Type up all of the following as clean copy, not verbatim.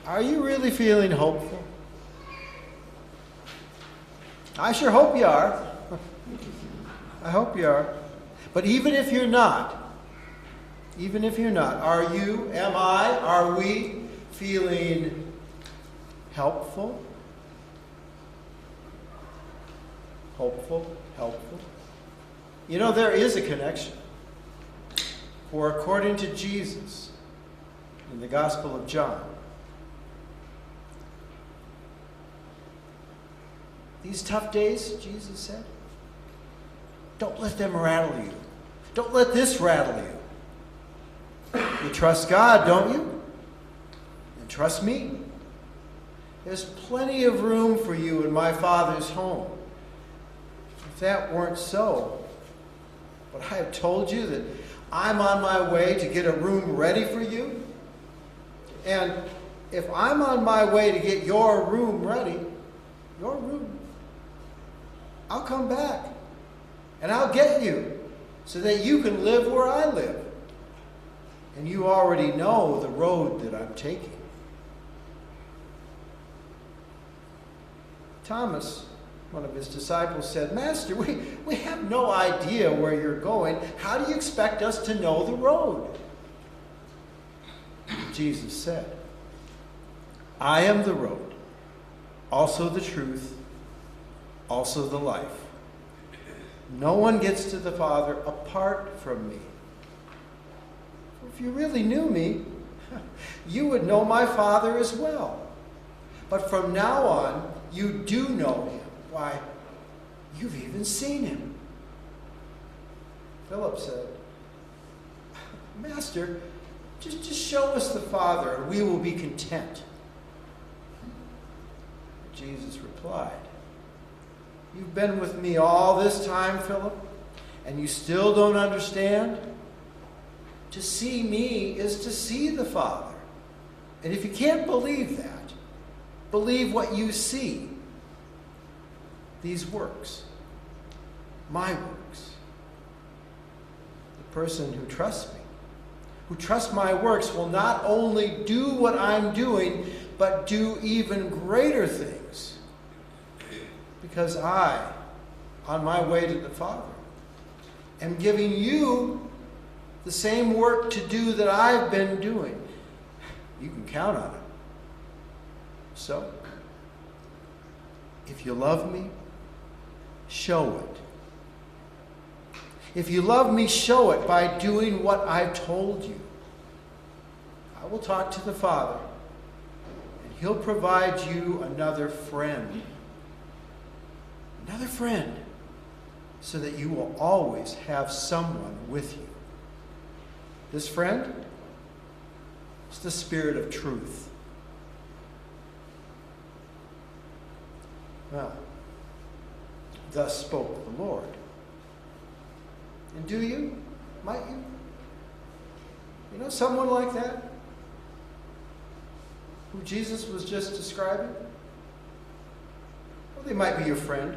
Are you really feeling hopeful? I sure hope you are. I hope you are. But even if you're not, are you, am I, are we feeling helpful? Hopeful, helpful? You know, there is a connection. For according to Jesus, in the Gospel of John, these tough days, Jesus said, don't let them rattle you. Don't let this rattle you. You trust God, don't you? And trust me. There's plenty of room for you in my Father's home. If that weren't so, but I have told you that I'm on my way to get a room ready for you. And if I'm on my way to get your room ready, I'll come back and I'll get you so that you can live where I live. And you already know the road that I'm taking. Thomas, one of his disciples, said, Master, we have no idea where you're going. How do you expect us to know the road? Jesus said, I am the road, also the truth, also the life. No one gets to the Father apart from me. If you really knew me, you would know my Father as well. But from now on, you do know him. Why, you've even seen him. Philip said, Master, just show us the Father, and we will be content. Jesus replied, you've been with me all this time, Philip, and you still don't understand? To see me is to see the Father. And if you can't believe that, believe what you see. These works, my works. The person who trusts me, who trusts my works, will not only do what I'm doing, but do even greater things. Because I, on my way to the Father, am giving you the same work to do that I've been doing. You can count on it. So, if you love me, show it. If you love me, show it by doing what I've told you. I will talk to the Father, and he'll provide you another friend. Another friend, so that you will always have someone with you. This friend is the Spirit of truth. Well, thus spoke the Lord. And do you? Might you? You know someone like that? Who Jesus was just describing? Well, they might be your friend,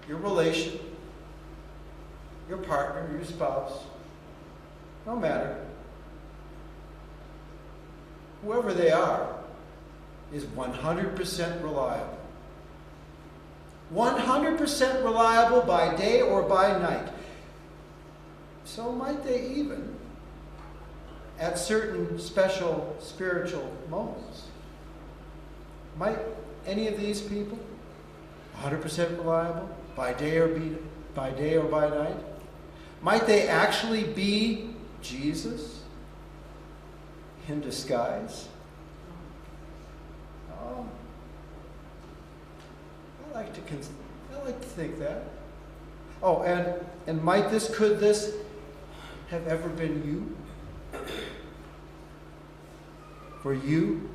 your relation, your partner, your spouse. No matter. Whoever they are is 100% reliable. 100% reliable by day or by night. So might they even, at certain special spiritual moments, might any of these people, 100% reliable by day or by night, might they actually be Jesus in disguise? Oh, I like to think that. Oh, and could this have ever been you? For you,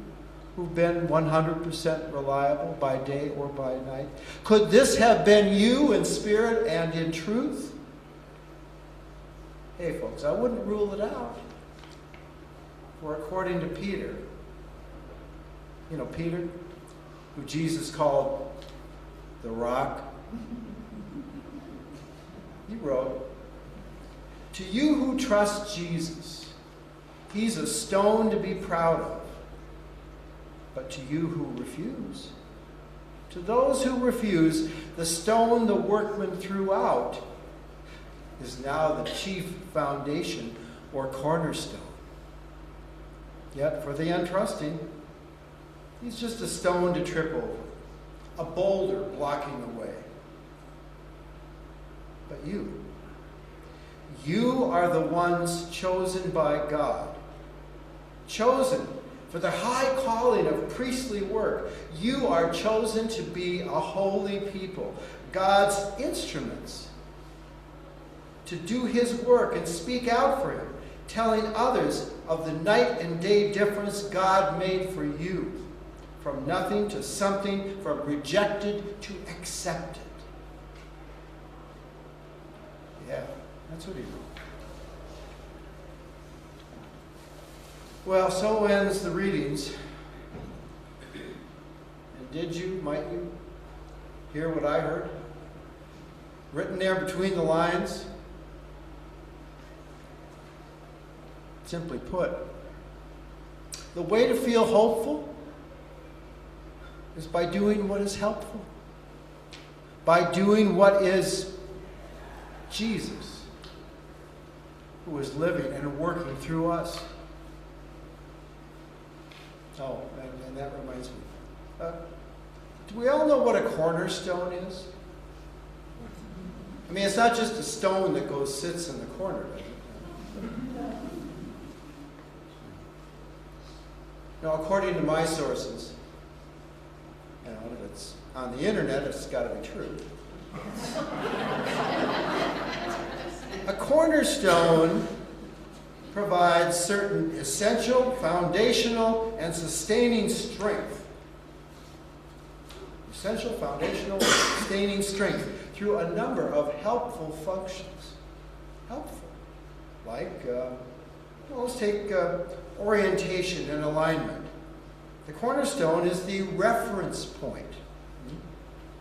who've been 100% reliable by day or by night, could this have been you in spirit and in truth? Hey, folks, I wouldn't rule it out. For according to Peter, you know Peter, who Jesus called the rock, he wrote, to you who trust Jesus, he's a stone to be proud of, But to you who refuse, to those who refuse, the stone the workman threw out is now the chief foundation or cornerstone. Yet for the untrusting, he's just a stone to trip over, a boulder blocking the way. But you are the ones chosen by God, chosen for the high calling of priestly work. You are chosen to be a holy people, God's instruments, to do his work and speak out for him, telling others of the night and day difference God made for you, from nothing to something, from rejected to accepted. Yeah, that's what he wrote. Well, so ends the readings. And might you hear what I heard? Written there between the lines. Simply put, the way to feel hopeful is by doing what is helpful, by doing what is Jesus, who is living and working through us. Oh, and that reminds me. Do we all know what a cornerstone is? I mean, it's not just a stone that sits in the corner. Now, according to my sources, if it's on the internet, it's got to be true. A cornerstone provides certain essential, foundational, and sustaining strength. Essential, foundational, sustaining strength through a number of helpful functions. Helpful. Like, let's take orientation and alignment. The cornerstone is the reference point.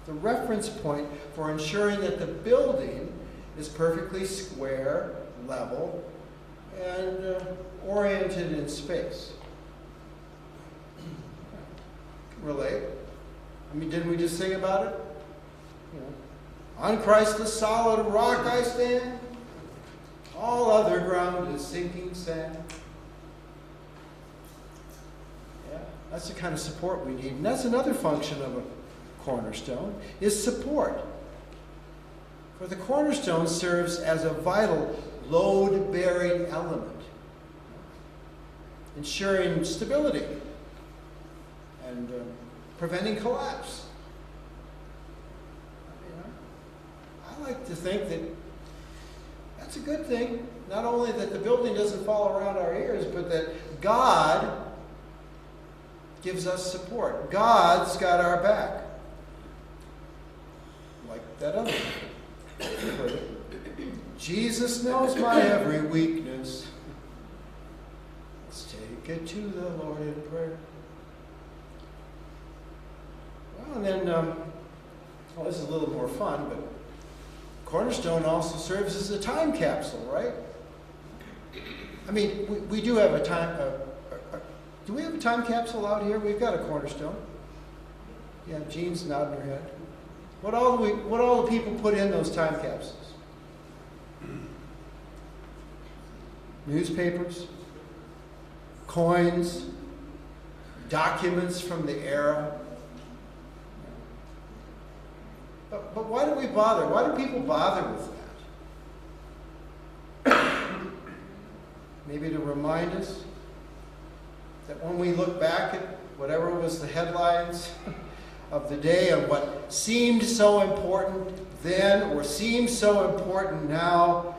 The reference point for ensuring that the building is perfectly square, level, and oriented in space. Relate. I mean, didn't we just sing about it? On Christ the solid rock I stand. All other ground is sinking sand. Yeah, that's the kind of support we need. And that's another function of a cornerstone, is support. For the cornerstone serves as a vital load-bearing element, ensuring stability and preventing collapse. I like to think that that's a good thing. Not only that the building doesn't fall around our ears, but that God gives us support. God's got our back. Like that other one. Jesus knows my every weakness. Let's take it to the Lord in prayer. Well, and then, this is a little more fun, but Cornerstone also serves as a time capsule, right? I mean, we do have a time. Do we have a time capsule out here? We've got a Cornerstone. Yeah, Jean's nodding her head. What all the people put in those time capsules? Newspapers, coins, documents from the era. But why do we bother? Why do people bother with that? Maybe to remind us that when we look back at whatever was the headlines of the day and what seemed so important then or seems so important now,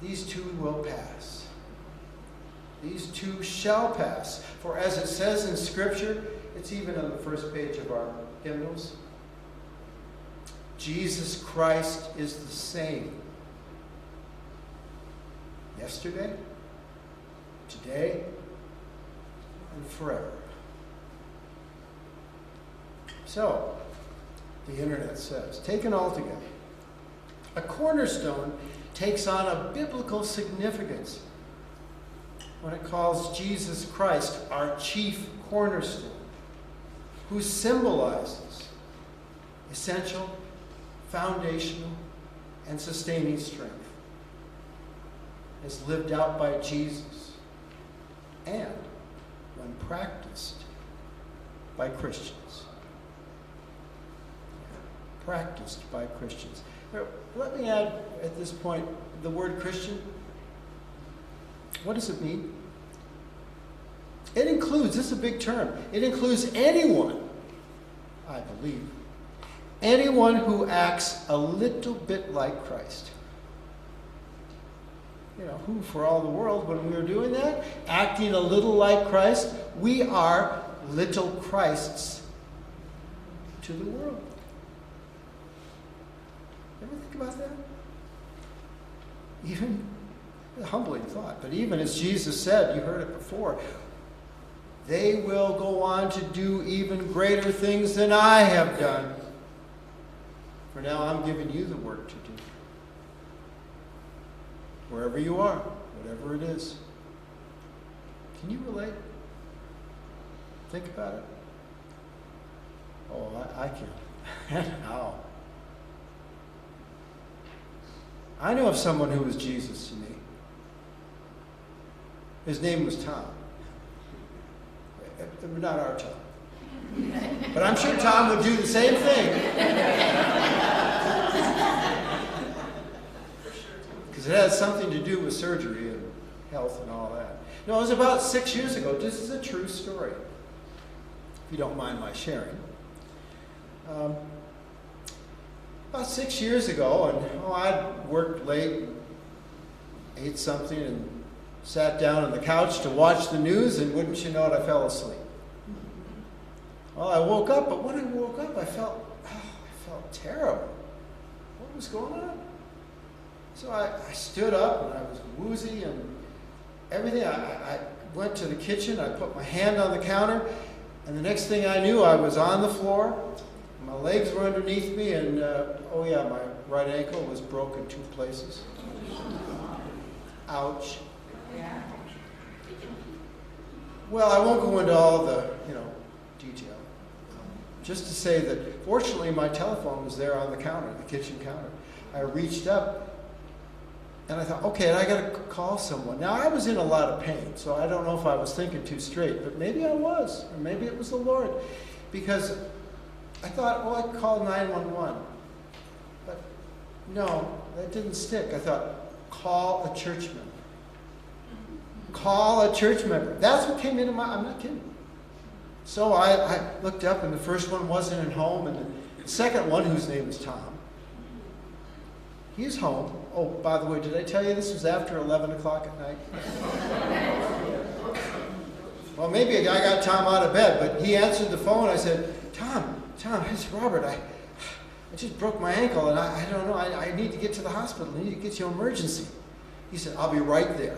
these too will pass. These too shall pass. For as it says in Scripture, it's even on the first page of our hymnals, Jesus Christ is the same. Yesterday, today, and forever. So, the internet says, taken all together, a cornerstone takes on a biblical significance when it calls Jesus Christ our chief cornerstone, who symbolizes essential, foundational, and sustaining strength, as lived out by Jesus, and when practiced by Christians. Practiced by Christians. Now, let me add at this point the word Christian. What does it mean? It includes, this is a big term, it includes anyone, I believe, anyone who acts a little bit like Christ. You know, who for all the world, when we were doing that, acting a little like Christ, we are little Christs to the world. Ever think about that? Even a humbling thought, but even as Jesus said, you heard it before, they will go on to do even greater things than I have done. For now I'm giving you the work to do. Wherever you are, whatever it is. Can you relate? Think about it. Oh, I can. How? I know of someone who was Jesus to me. His name was Tom. Not our Tom. But I'm sure Tom would do the same thing. Because it has something to do with surgery and health and all that. No, it was about 6 years ago. This is a true story, if you don't mind my sharing. About 6 years ago, and I'd worked late, ate something, and sat down on the couch to watch the news, and wouldn't you know it, I fell asleep. Well, I woke up, but when I woke up, I felt terrible. What was going on? So I stood up, and I was woozy and everything. I went to the kitchen, I put my hand on the counter, and the next thing I knew, I was on the floor. My legs were underneath me, and my right ankle was broken 2 places. Ouch. Well, I won't go into all the, detail. Just to say that, fortunately, my telephone was there on the counter, the kitchen counter. I reached up, and I thought, okay, I got to call someone. Now, I was in a lot of pain, so I don't know if I was thinking too straight, but maybe I was, or maybe it was the Lord, because I thought, well, I could call 911. But no, that didn't stick. I thought, call a church member. Call a church member. That's what came into I'm not kidding. So I looked up, and the first one wasn't at home, and the second one, whose name is Tom, he's home. Oh, by the way, did I tell you this was after 11 o'clock at night? Well, maybe I got Tom out of bed, but he answered the phone. I said, Tom, it's Robert. I just broke my ankle, and I don't know. I need to get to the hospital. I need to get to emergency. He said, I'll be right there.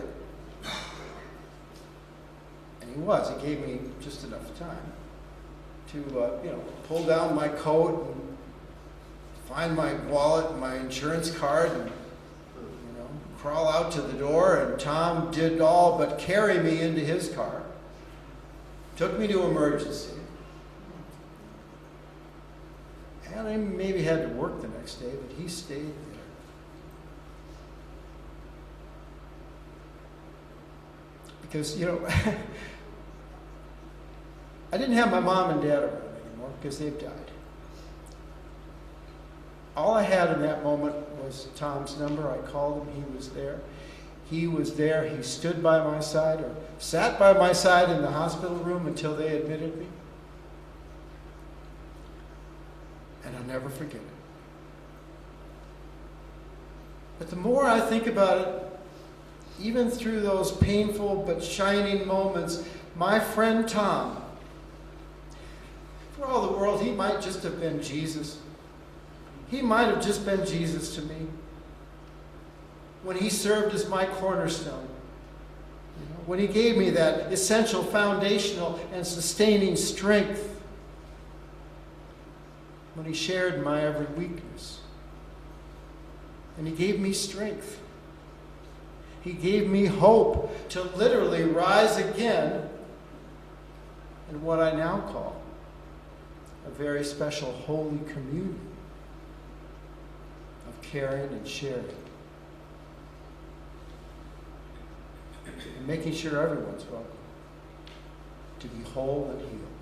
And he was. He gave me just enough time to, pull down my coat and find my wallet, my insurance card, and, crawl out to the door. And Tom did all but carry me into his car. Took me to emergency. And I maybe had to work the next day, but he stayed there. Because, I didn't have my mom and dad around anymore because they've died. All I had in that moment was Tom's number. I called him. He was there. He was there. He stood by my side, or sat by my side in the hospital room until they admitted me. And I'll never forget it. But the more I think about it, even through those painful but shining moments, my friend Tom, for all the world, he might just have been Jesus. He might have just been Jesus to me when he served as my cornerstone. When he gave me that essential, foundational, and sustaining strength. When he shared my every weakness. And he gave me strength. He gave me hope to literally rise again in what I now call a very special Holy Communion of caring and sharing. And making sure everyone's welcome to be whole and healed.